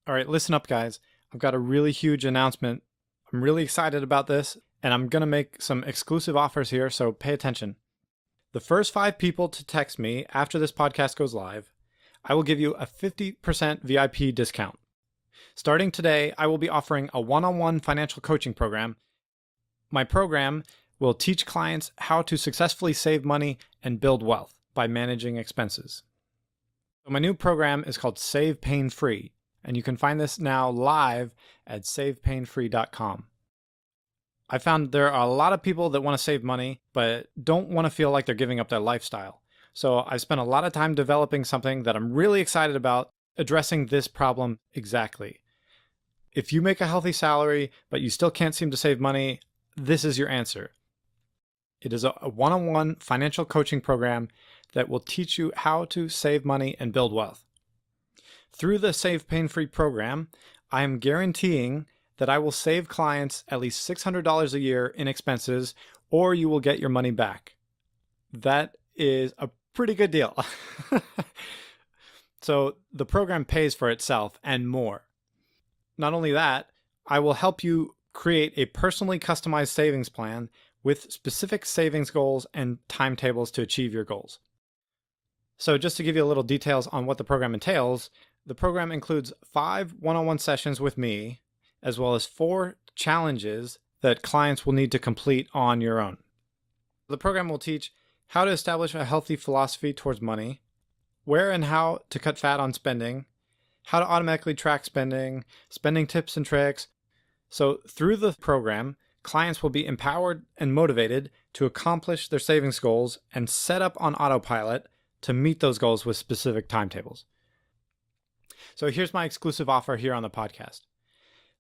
All right, listen up, guys. I've got a really huge announcement. I'm really excited about this, and I'm going to make some exclusive offers here, so pay attention. The first 5 people to text me after this podcast goes live, I will give you a 50% VIP discount. Starting today, I will be offering a one-on-one financial coaching program. My program will teach clients how to successfully save money and build wealth by managing expenses. So my new program is called Save Pain Free, and you can find this now live at savepainfree.com. I found there are a lot of people that want to save money, but don't want to feel like they're giving up their lifestyle. So I spent a lot of time developing something that I'm really excited about, addressing this problem exactly. If you make a healthy salary, but you still can't seem to save money, this is your answer. It is a one-on-one financial coaching program that will teach you how to save money and build wealth. Through the Save Pain Free program, I am guaranteeing that I will save clients at least $600 a year in expenses, or you will get your money back. That is a pretty good deal. So the program pays for itself and more. Not only that, I will help you create a personally customized savings plan with specific savings goals and timetables to achieve your goals. So just to give you a little details on what the program entails, the program includes 5 one-on-one sessions with me, as well as 4 challenges that clients will need to complete on your own. The program will teach how to establish a healthy philosophy towards money, where and how to cut fat on spending, how to automatically track spending, spending tips and tricks. So through the program, clients will be empowered and motivated to accomplish their savings goals and set up on autopilot to meet those goals with specific timetables. So here's my exclusive offer here on the podcast.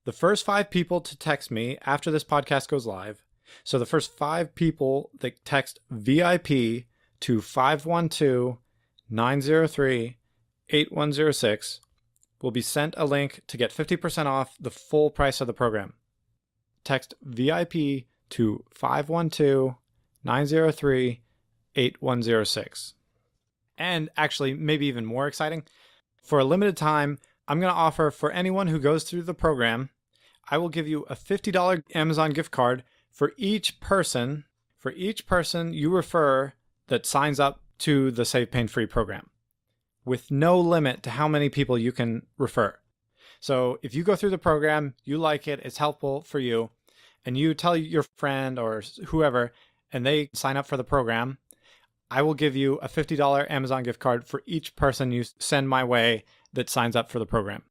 The first 5 people to text me after this podcast goes live, so the first 5 people that text VIP to 512-903-8106 will be sent a link to get 50% off the full price of the program. Text VIP to 512-903-8106. And actually, maybe even more exciting, for a limited time, I'm going to offer for anyone who goes through the program, I will give you a $50 Amazon gift card for each person you refer that signs up to the Save Pain Free program, with no limit to how many people you can refer. So if you go through the program, you like it, it's helpful for you, and you tell your friend or whoever, and they sign up for the program, I will give you a $50 Amazon gift card for each person you send my way that signs up for the program.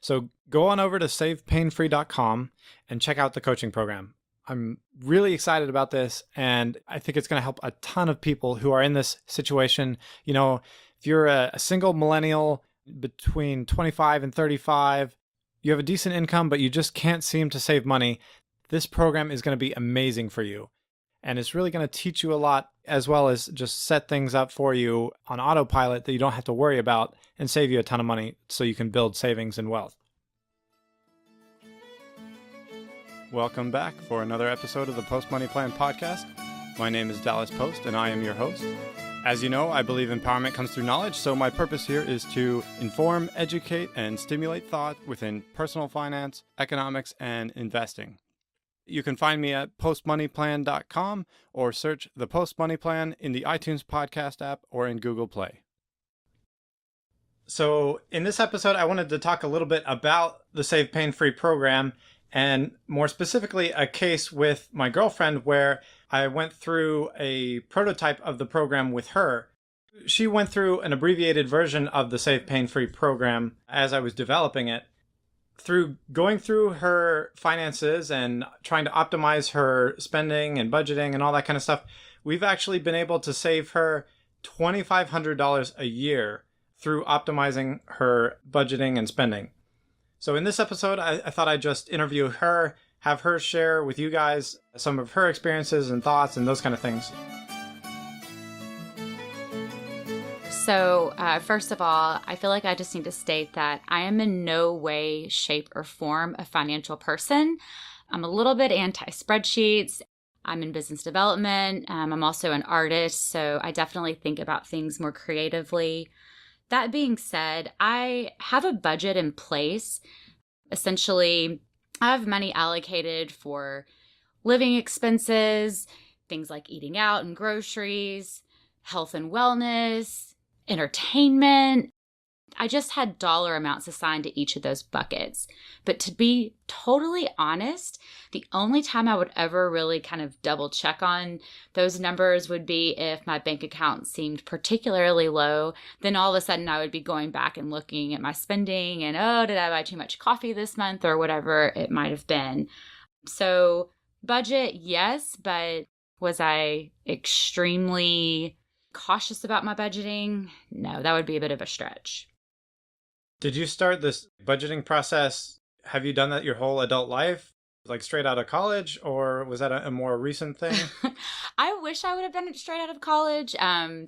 So go on over to savepainfree.com and check out the coaching program. I'm really excited about this, and I think it's going to help a ton of people who are in this situation. You know, if you're a single millennial between 25 and 35, you have a decent income, but you just can't seem to save money, this program is going to be amazing for you. And it's really going to teach you a lot, as well as just set things up for you on autopilot that you don't have to worry about and save you a ton of money so you can build savings and wealth. Welcome back for another episode of the Post Money Plan podcast. My name is Dallas Post, and I am your host. As you know, I believe empowerment comes through knowledge, so my purpose here is to inform, educate, and stimulate thought within personal finance, economics, and investing. You can find me at postmoneyplan.com or search the Post Money Plan in the iTunes podcast app or in Google Play. So in this episode, I wanted to talk a little bit about the Save Pain Free program, and more specifically, a case with my girlfriend where I went through a prototype of the program with her. She went through an abbreviated version of the Save Pain Free program as I was developing it. Through going through her finances and trying to optimize her spending and budgeting and all that kind of stuff, we've actually been able to save her $2,500 a year through optimizing her budgeting and spending. So in this episode, I thought I'd just interview her, have her share with you guys some of her experiences and thoughts and those kind of things. So first of all, I feel like I just need to state that I am in no way, shape, or form a financial person. I'm a little bit anti-spreadsheets. I'm in business development. I'm also an artist, so I definitely think about things more creatively. That being said, I have a budget in place. Essentially, I have money allocated for living expenses, things like eating out and groceries, health and wellness, entertainment. I just had dollar amounts assigned to each of those buckets. But to be totally honest, the only time I would ever really kind of double check on those numbers would be if my bank account seemed particularly low. Then all of a sudden I would be going back and looking at my spending and, oh, did I buy too much coffee this month or whatever it might have been. So budget, yes, but was I extremely cautious about my budgeting? No, that would be a bit of a stretch. Did you start this budgeting process? Have you done that your whole adult life, like straight out of college, or was that a more recent thing? I wish I would have done it straight out of college.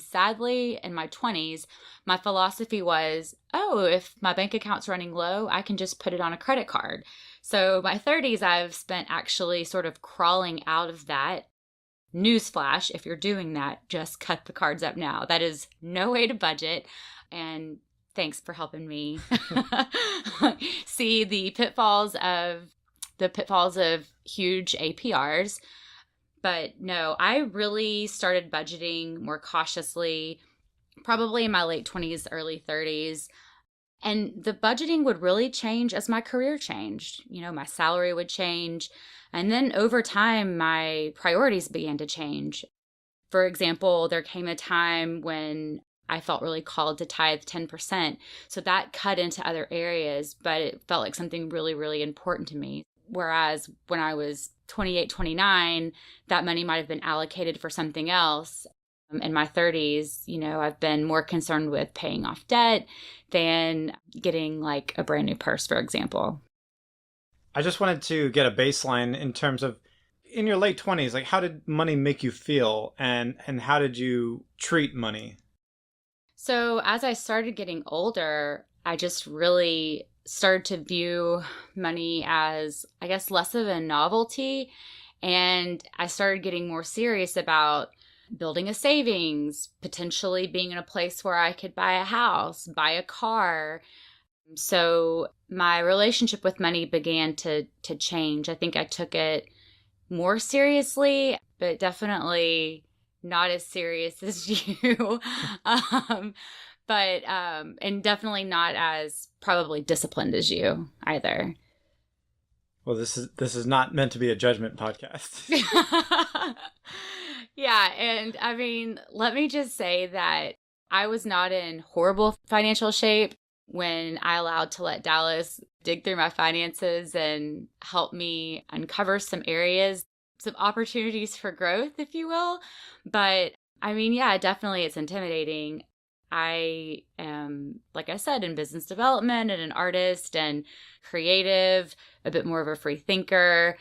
Sadly, in my 20s, my philosophy was, oh, if my bank account's running low, I can just put it on a credit card. So my 30s, I've spent actually sort of crawling out of that. Newsflash, if you're doing that, just cut the cards up now. That is no way to budget. And thanks for helping me see the pitfalls of huge APRs. But no, I really started budgeting more cautiously, probably in my late 20s, early 30s. And the budgeting would really change as my career changed. You know, my salary would change. And then over time, my priorities began to change. For example, there came a time when I felt really called to tithe 10%. So that cut into other areas, but it felt like something really, really important to me. Whereas when I was 28, 29, that money might have been allocated for something else. In my 30s, you know, I've been more concerned with paying off debt than getting like a brand new purse, for example. I just wanted to get a baseline in terms of in your late 20s, like how did money make you feel and how did you treat money? So as I started getting older, I just really started to view money as, I guess, less of a novelty. And I started getting more serious about building a savings, potentially being in a place where I could buy a house, buy a car. So my relationship with money began to change. I think I took it more seriously, but definitely not as serious as you. And definitely not as probably disciplined as you either. Well, this is not meant to be a judgment podcast. Yeah, and I mean, let me just say that I was not in horrible financial shape when I allowed to let Dallas dig through my finances and help me uncover some areas, some opportunities for growth, if you will. But I mean, yeah, definitely it's intimidating. I am, like I said, in business development and an artist and creative, a bit more of a free thinker.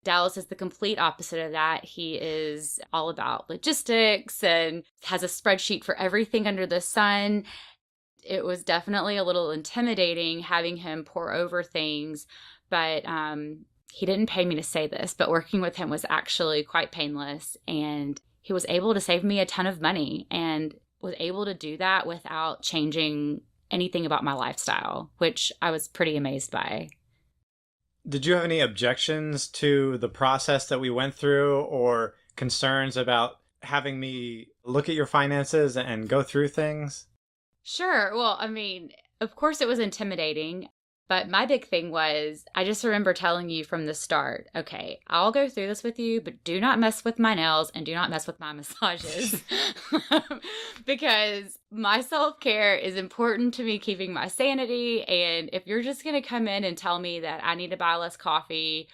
Dallas is the complete opposite of that. He is all about logistics and has a spreadsheet for everything under the sun. It was definitely a little intimidating having him pour over things, but he didn't pay me to say this, but working with him was actually quite painless. And he was able to save me a ton of money and was able to do that without changing anything about my lifestyle, which I was pretty amazed by. Did you have any objections to the process that we went through or concerns about having me look at your finances and go through things? Sure. Well, I mean, of course it was intimidating, but my big thing was I just remember telling you from the start, okay, I'll go through this with you, but do not mess with my nails and do not mess with my massages because my self-care is important to me keeping my sanity. And if you're just going to come in and tell me that I need to buy less coffee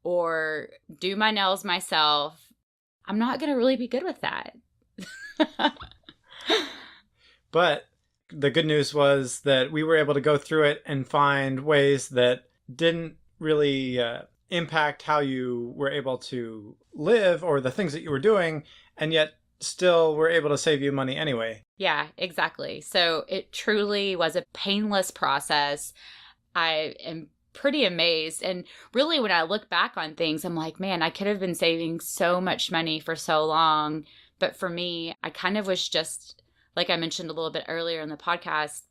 or do my nails myself, I'm not going to really be good with that. But the good news was that we were able to go through it and find ways that didn't really impact how you were able to live or the things that you were doing, and yet still were able to save you money anyway. Yeah, exactly. So it truly was a painless process. I am pretty amazed. And really, when I look back on things, I'm like, man, I could have been saving so much money for so long. But for me, I kind of was just like I mentioned a little bit earlier in the podcast,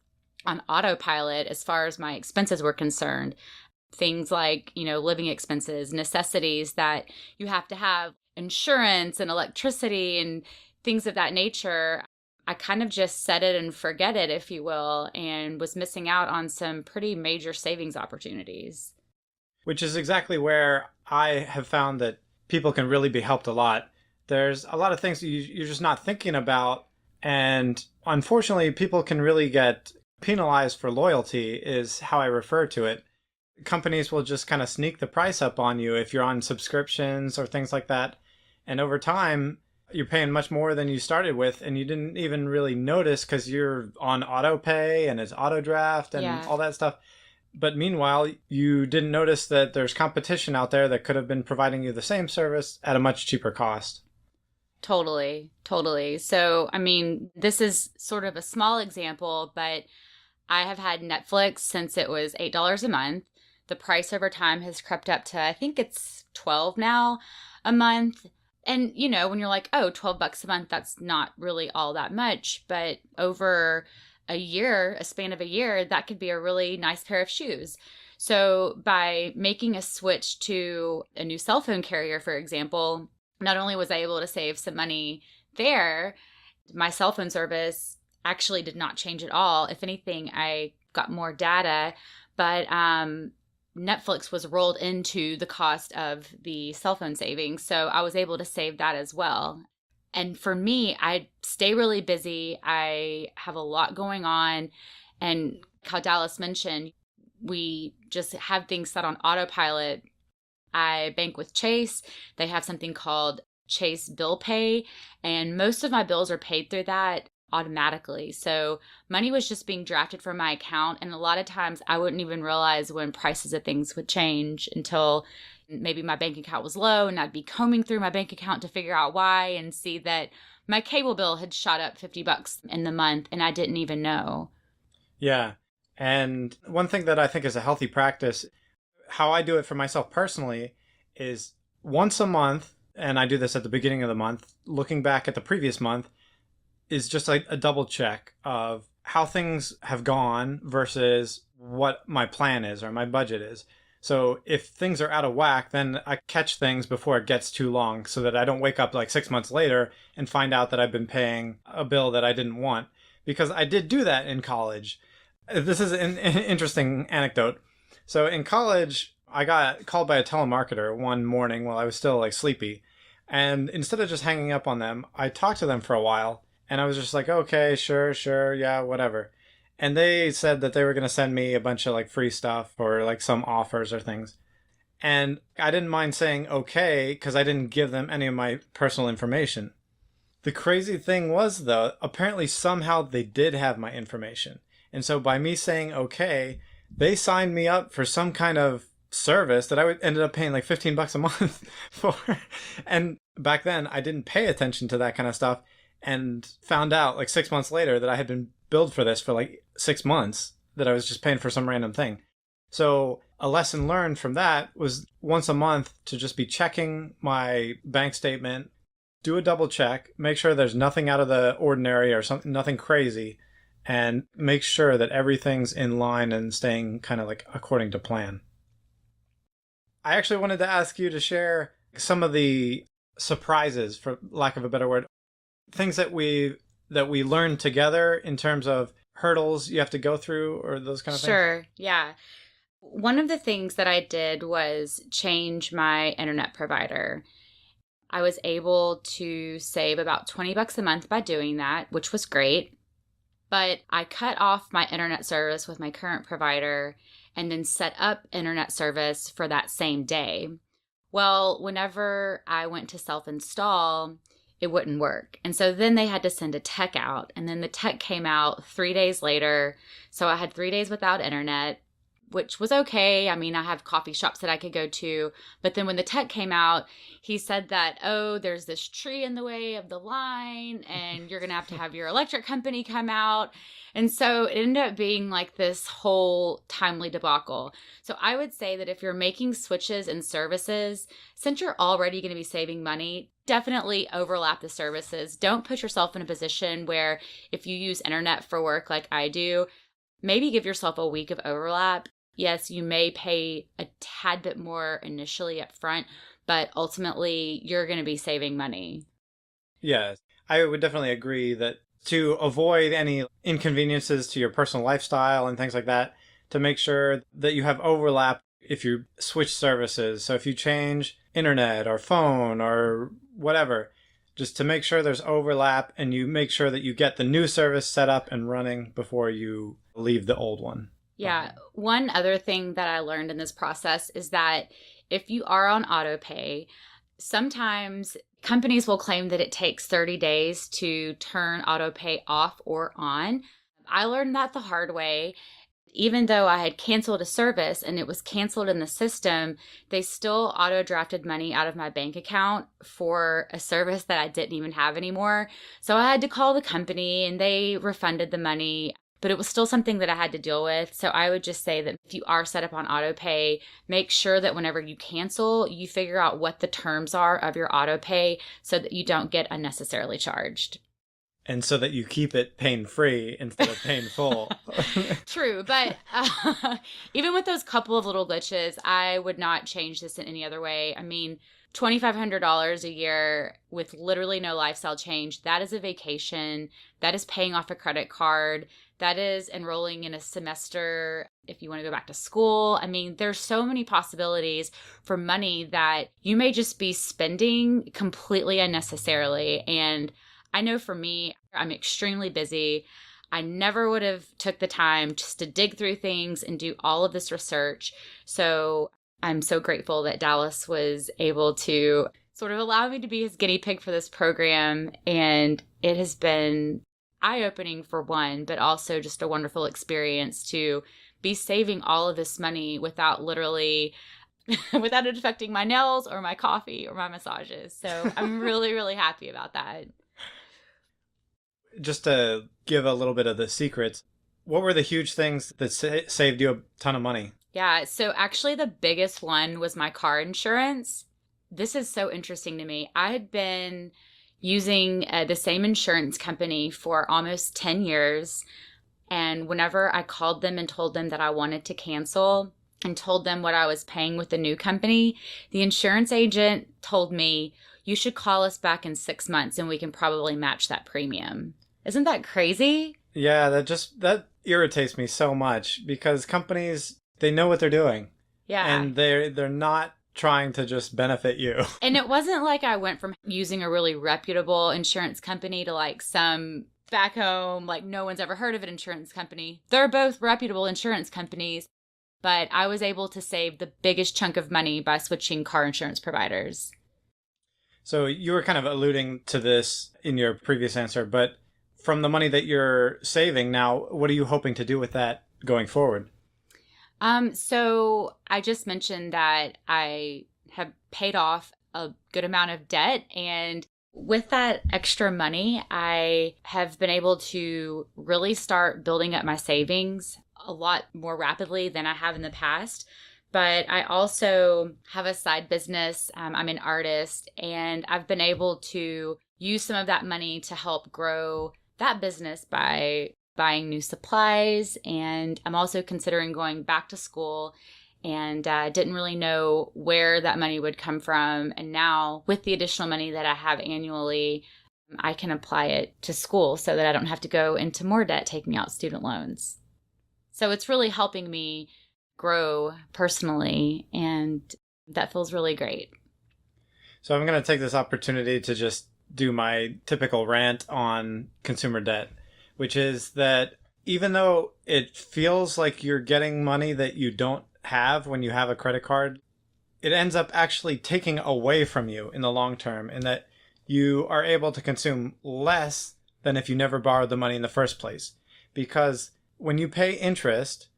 on autopilot as far as my expenses were concerned. Things like, living expenses, necessities that you have to have, insurance and electricity and things of that nature. I kind of just set it and forget it, if you will, and was missing out on some pretty major savings opportunities. Which is exactly where I have found that people can really be helped a lot. There's a lot of things you're just not thinking about. And unfortunately, people can really get penalized for loyalty, is how I refer to it. Companies will just kind of sneak the price up on you if you're on subscriptions or things like that. And over time, you're paying much more than you started with, and you didn't even really notice because you're on auto pay and it's autodraft and all that stuff. But meanwhile, you didn't notice that there's competition out there that could have been providing you the same service at a much cheaper cost. Totally. So, this is sort of a small example, but I have had Netflix since it was $8 a month. The price over time has crept up to, I think it's $12 now a month. And, when you're like, oh, $12 a month, that's not really all that much. But over a span of a year, that could be a really nice pair of shoes. So by making a switch to a new cell phone carrier, for example, not only was I able to save some money there, my cell phone service actually did not change at all. If anything, I got more data, but Netflix was rolled into the cost of the cell phone savings. So I was able to save that as well. And for me, I stay really busy. I have a lot going on. And how Dallas mentioned, we just have things set on autopilot. I bank with Chase. They have something called Chase Bill Pay, and most of my bills are paid through that automatically. So money was just being drafted from my account, and a lot of times I wouldn't even realize when prices of things would change until maybe my bank account was low, and I'd be combing through my bank account to figure out why and see that my cable bill had shot up $50 in the month and I didn't even know. Yeah. And one thing that I think is a healthy practice, how I do it for myself personally, is once a month, and I do this at the beginning of the month, looking back at the previous month, is just like a double check of how things have gone versus what my plan is or my budget is. So if things are out of whack, then I catch things before it gets too long so that I don't wake up like 6 months later and find out that I've been paying a bill that I didn't want. Because I did do that in college. This is an interesting anecdote. So in college, I got called by a telemarketer one morning while I was still like sleepy. And instead of just hanging up on them, I talked to them for a while. And I was just like, okay, sure, yeah, whatever. And they said that they were going to send me a bunch of like free stuff or like some offers or things. And I didn't mind saying okay because I didn't give them any of my personal information. The crazy thing was, though, apparently somehow they did have my information. And so by me saying okay, they signed me up for some kind of service that I ended up paying like $15 a month for. And back then I didn't pay attention to that kind of stuff and found out like 6 months later that I had been billed for this for like 6 months, that I was just paying for some random thing. So a lesson learned from that was once a month to just be checking my bank statement, do a double check, make sure there's nothing out of the ordinary or something, nothing crazy, and make sure that everything's in line and staying kind of like according to plan. I actually wanted to ask you to share some of the surprises, for lack of a better word, things that we learned together in terms of hurdles you have to go through or those kind of things. Sure, yeah. One of the things that I did was change my internet provider. I was able to save about $20 a month by doing that, which was great. But I cut off my internet service with my current provider and then set up internet service for that same day. Well, whenever I went to self-install, it wouldn't work. And so then they had to send a tech out. And then the tech came out 3 days later. So I had 3 days without internet. which was okay. I mean, I have coffee shops that I could go to. But then when the tech came out, he said that, oh, there's this tree in the way of the line and you're going to have your electric company come out. And so it ended up being like this whole timely debacle. So I would say that if you're making switches and services, since you're already going to be saving money, definitely overlap the services. Don't put yourself in a position where if you use internet for work like I do, maybe give yourself a week of overlap. Yes, you may pay a tad bit more initially up front, but ultimately you're going to be saving money. Yeah, I would definitely agree that to avoid any inconveniences to your personal lifestyle and things like that, to make sure that you have overlap if you switch services. So if you change internet or phone or whatever, just to make sure there's overlap and you make sure that you get the new service set up and running before you leave the old one. Yeah. One other thing that I learned in this process is that if you are on auto pay, sometimes companies will claim that it takes 30 days to turn auto pay off or on. I learned that the hard way. Even though I had canceled a service and it was canceled in the system, they still auto drafted money out of my bank account for a service that I didn't even have anymore. So I had to call the company and they refunded the money, but it was still something that I had to deal with. So I would just say that if you are set up on auto pay, make sure that whenever you cancel, you figure out what the terms are of your auto pay so that you don't get unnecessarily charged. And so that you keep it pain-free instead of painful. True, but even with those couple of little glitches, I would not change this in any other way. I mean, $2,500 a year with literally no lifestyle change, that is a vacation. That is paying off a credit card. That is enrolling in a semester if you want to go back to school. I mean, there's so many possibilities for money that you may just be spending completely unnecessarily. And I know for me, I'm extremely busy. I never would have took the time just to dig through things and do all of this research. So I'm so grateful that Dallas was able to sort of allow me to be his guinea pig for this program. And it has been eye-opening for one, but also just a wonderful experience to be saving all of this money without literally without it affecting my nails or my coffee or my massages. So I'm really, really happy about that. Just to give a little bit of the secrets, what were the huge things that saved you a ton of money? Yeah, so actually the biggest one was my car insurance. This is so interesting to me. I had been using the same insurance company for almost 10 years. And whenever I called them and told them that I wanted to cancel and told them what I was paying with the new company, the insurance agent told me, you should call us back in 6 months and we can probably match that premium. Isn't that crazy? Yeah, that irritates me so much because companies, they know what they're doing. Yeah. And they're not trying to just benefit you. And it wasn't like I went from using a really reputable insurance company to like some back home, like no one's ever heard of an insurance company. They're both reputable insurance companies, but I was able to save the biggest chunk of money by switching car insurance providers. So you were kind of alluding to this in your previous answer, but from the money that you're saving now, what are you hoping to do with that going forward? So I just mentioned that I have paid off a good amount of debt, and with that extra money, I have been able to really start building up my savings a lot more rapidly than I have in the past. But I also have a side business. I'm an artist, and I've been able to use some of that money to help grow that business by buying new supplies. And I'm also considering going back to school, and didn't really know where that money would come from. And now with the additional money that I have annually, I can apply it to school so that I don't have to go into more debt taking out student loans. So it's really helping me grow personally, and that feels really great. So I'm going to take this opportunity to just do my typical rant on consumer debt, which is that even though it feels like you're getting money that you don't have when you have a credit card, it ends up actually taking away from you in the long term, in that you are able to consume less than if you never borrowed the money in the first place. Because when you pay interest,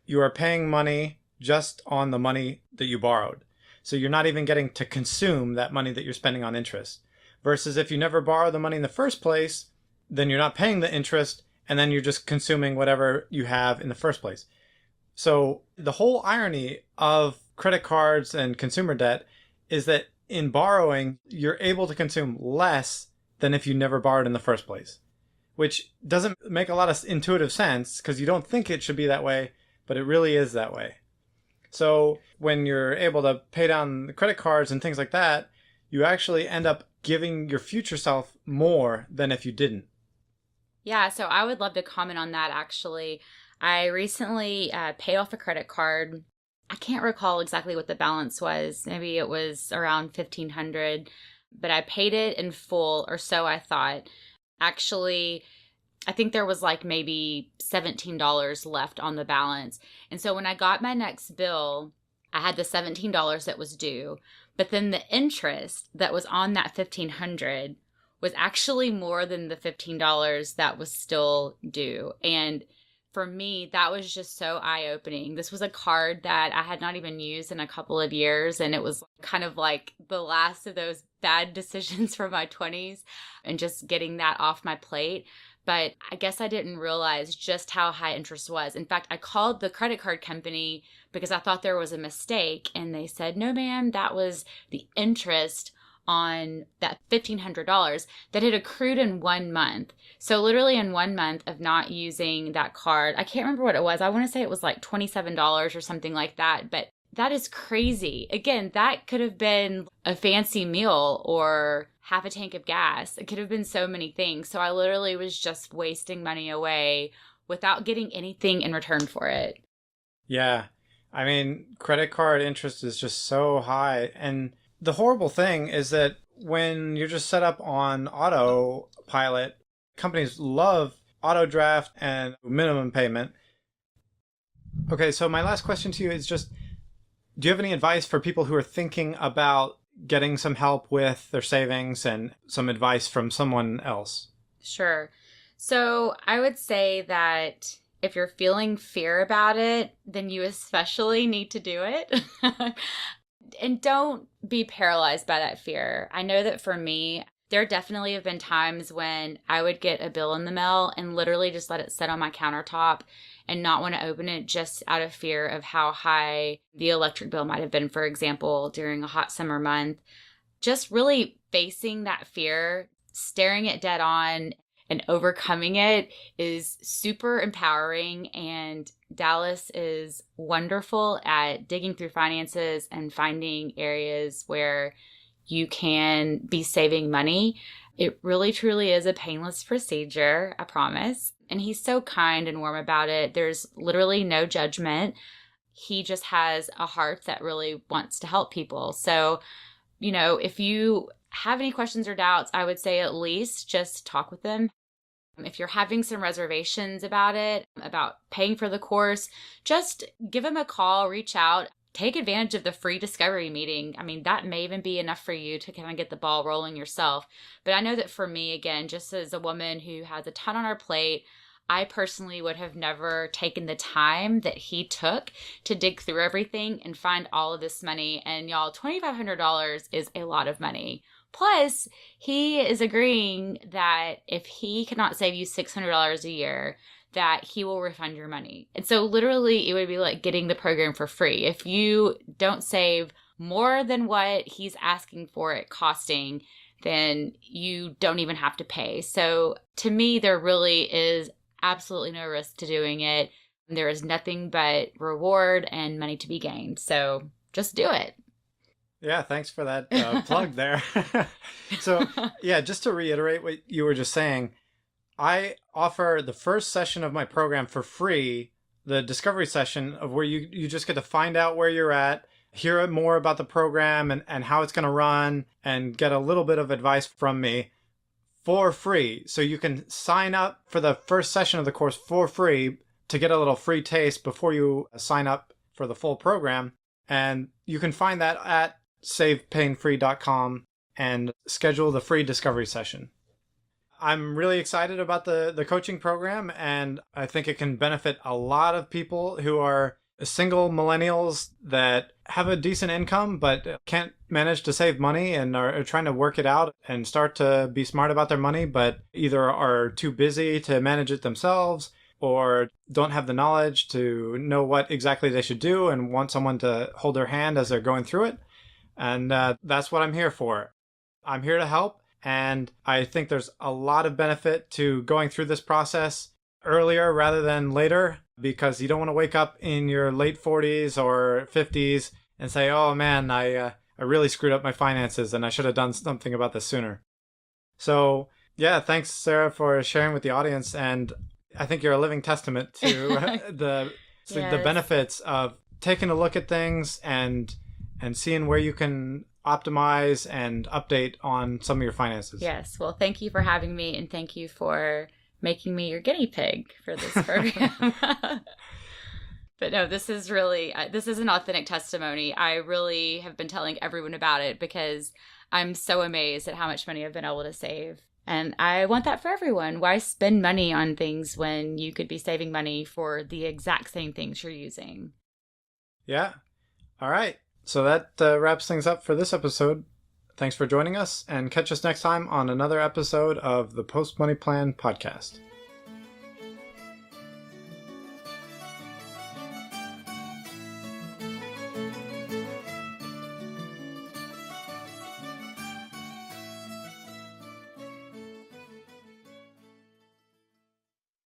you are paying money just on the money that you borrowed. So you're not even getting to consume that money that you're spending on interest. Versus if you never borrow the money in the first place, then you're not paying the interest, and then you're just consuming whatever you have in the first place. So the whole irony of credit cards and consumer debt is that in borrowing, you're able to consume less than if you never borrowed in the first place, which doesn't make a lot of intuitive sense because you don't think it should be that way, but it really is that way. So when you're able to pay down the credit cards and things like that, you actually end up giving your future self more than if you didn't. Yeah, so I would love to comment on that actually. I recently paid off a credit card. I can't recall exactly what the balance was. Maybe it was around $1,500, but I paid it in full, or so I thought. Actually, I think there was like maybe $17 left on the balance. And so when I got my next bill, I had the $17 that was due, but then the interest that was on that $1,500 was actually more than the $15 that was still due. And for me, that was just so eye-opening. This was a card that I had not even used in a couple of years, and it was kind of like the last of those bad decisions from my 20s and just getting that off my plate. But I guess I didn't realize just how high interest was. In fact, I called the credit card company because I thought there was a mistake, and they said, no, ma'am, that was the interest on that $1,500 that had accrued in 1 month. So literally in 1 month of not using that card, I can't remember what it was. I want to say it was like $27 or something like that. But that is crazy. Again, that could have been a fancy meal or half a tank of gas. It could have been so many things. So I literally was just wasting money away without getting anything in return for it. Yeah. I mean, credit card interest is just so high. And the horrible thing is that when you're just set up on autopilot, companies love autodraft and minimum payment. Okay, so my last question to you is just, do you have any advice for people who are thinking about getting some help with their savings and some advice from someone else? Sure. So I would say that if you're feeling fear about it, then you especially need to do it. And don't be paralyzed by that fear. I know that for me, there definitely have been times when I would get a bill in the mail and literally just let it sit on my countertop and not want to open it just out of fear of how high the electric bill might have been, for example, during a hot summer month. Just really facing that fear, staring it dead on, and overcoming it is super empowering. And Dallas is wonderful at digging through finances and finding areas where you can be saving money. It really, truly is a painless procedure, I promise. And he's so kind and warm about it. There's literally no judgment. He just has a heart that really wants to help people. So, if you have any questions or doubts, I would say at least just talk with them. If you're having some reservations about it, about paying for the course, just give them a call, reach out, take advantage of the free discovery meeting. I mean, that may even be enough for you to kind of get the ball rolling yourself. But I know that for me, again, just as a woman who has a ton on her plate, I personally would have never taken the time that he took to dig through everything and find all of this money. And y'all, $2,500 is a lot of money. Plus, he is agreeing that if he cannot save you $600 a year, that he will refund your money. And so literally it would be like getting the program for free. If you don't save more than what he's asking for it costing, then you don't even have to pay. So to me, there really is absolutely no risk to doing it. There is nothing but reward and money to be gained. So just do it. Yeah, thanks for that plug there. So, yeah, just to reiterate what you were just saying, I offer the first session of my program for free, the discovery session of where you just get to find out where you're at, hear more about the program and how it's going to run, and get a little bit of advice from me for free. So you can sign up for the first session of the course for free to get a little free taste before you sign up for the full program. And you can find that at savepainfree.com and schedule the free discovery session. I'm really excited about the coaching program, and I think it can benefit a lot of people who are single millennials that have a decent income but can't manage to save money and are trying to work it out and start to be smart about their money, but either are too busy to manage it themselves or don't have the knowledge to know what exactly they should do and want someone to hold their hand as they're going through it. And that's what I'm here for. I'm here to help. And I think there's a lot of benefit to going through this process earlier rather than later, because you don't want to wake up in your late 40s or 50s and say, oh man, I really screwed up my finances and I should have done something about this sooner. So yeah, thanks, Sarah, for sharing with the audience. And I think you're a living testament to the benefits of taking a look at things and seeing where you can optimize and update on some of your finances. Yes. Well, thank you for having me, and thank you for making me your guinea pig for this program. But no, this is an authentic testimony. I really have been telling everyone about it because I'm so amazed at how much money I've been able to save. And I want that for everyone. Why spend money on things when you could be saving money for the exact same things you're using? Yeah. All right. So that wraps things up for this episode. Thanks for joining us, and catch us next time on another episode of the Post Money Plan podcast.